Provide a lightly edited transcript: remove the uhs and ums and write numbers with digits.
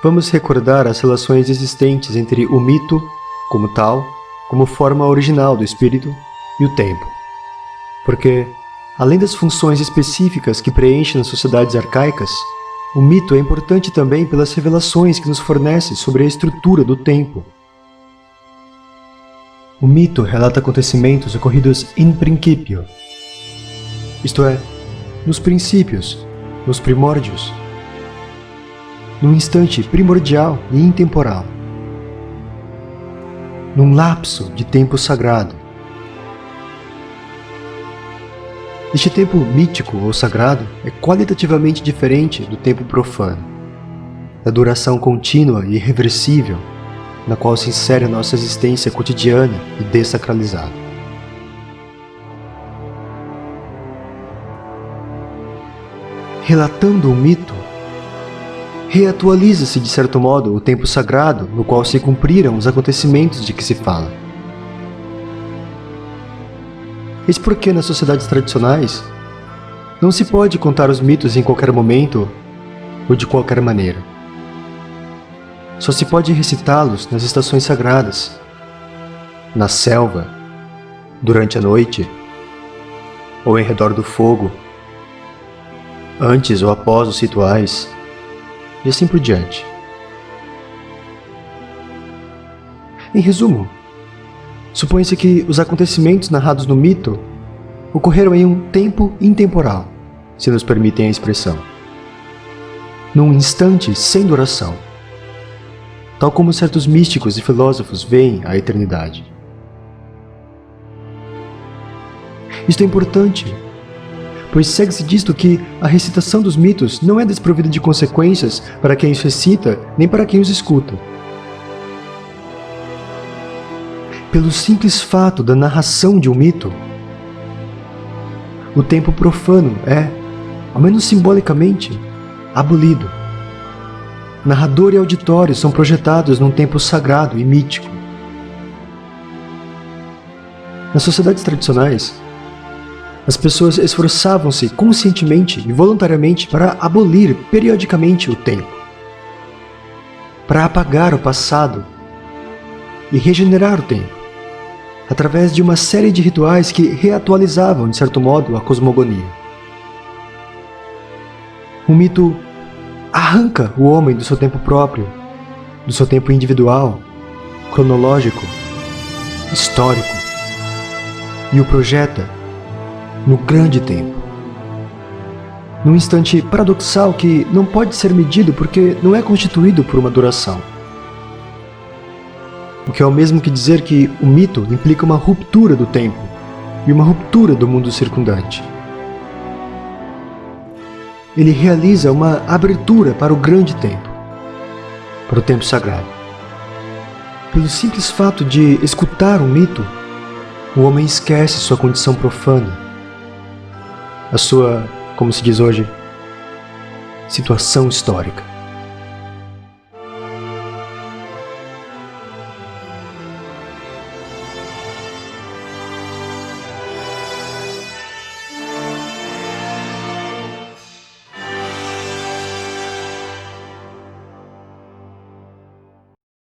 vamos recordar as relações existentes entre o mito, como tal, como forma original do espírito, e o tempo. Porque, além das funções específicas que preenche nas sociedades arcaicas, o mito é importante também pelas revelações que nos fornece sobre a estrutura do tempo. O mito relata acontecimentos ocorridos in principio, isto é, nos princípios, nos primórdios, num instante primordial e intemporal, num lapso de tempo sagrado. Este tempo mítico ou sagrado é qualitativamente diferente do tempo profano, da duração contínua e irreversível na qual se insere a nossa existência cotidiana e dessacralizada. Relatando o mito, reatualiza-se de certo modo o tempo sagrado no qual se cumpriram os acontecimentos de que se fala. Eis porque nas sociedades tradicionais não se pode contar os mitos em qualquer momento ou de qualquer maneira. Só se pode recitá-los nas estações sagradas, na selva, durante a noite, ou em redor do fogo, antes ou após os rituais, e assim por diante. Em resumo, supõe-se que os acontecimentos narrados no mito ocorreram em um tempo intemporal, se nos permitem a expressão, num instante sem duração, tal como certos místicos e filósofos veem a eternidade. Isto é importante, pois segue-se disto que a recitação dos mitos não é desprovida de consequências para quem os recita nem para quem os escuta. Pelo simples fato da narração de um mito, o tempo profano é, ao menos simbolicamente, abolido. Narrador e auditório são projetados num tempo sagrado e mítico. Nas sociedades tradicionais, as pessoas esforçavam-se conscientemente e voluntariamente para abolir periodicamente o tempo, para apagar o passado e regenerar o tempo, através de uma série de rituais que reatualizavam, de certo modo, a cosmogonia. O mito arranca o homem do seu tempo próprio, do seu tempo individual, cronológico, histórico, e o projeta no grande tempo, num instante paradoxal que não pode ser medido porque não é constituído por uma duração. O que é o mesmo que dizer que o mito implica uma ruptura do tempo e uma ruptura do mundo circundante. Ele realiza uma abertura para o grande tempo, para o tempo sagrado. Pelo simples fato de escutar um mito, o homem esquece sua condição profana, a sua, como se diz hoje, situação histórica.